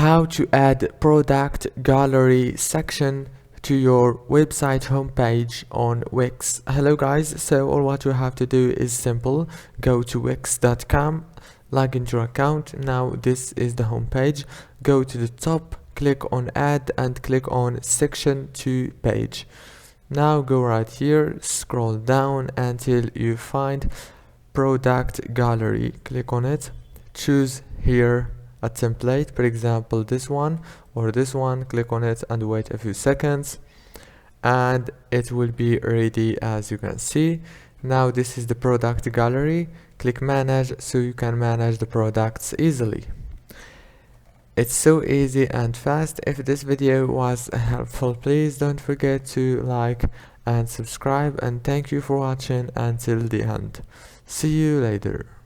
how to add product gallery section to your website homepage on Wix. Hello guys, so all what you have to do is simple. Go to wix.com, log into your account. Now this is the homepage. Go to the top, click on add and click on section to page. Now go right here, scroll down until you find product gallery. Click on it, choose here a template, for example this one or this one. Click on it and wait a few seconds and it will be ready. As you can see, now this is the product gallery. Click manage so you can manage the products easily. It's so easy and fast. If this video was helpful, please don't forget to like and subscribe, and thank you for watching until the end. See you later.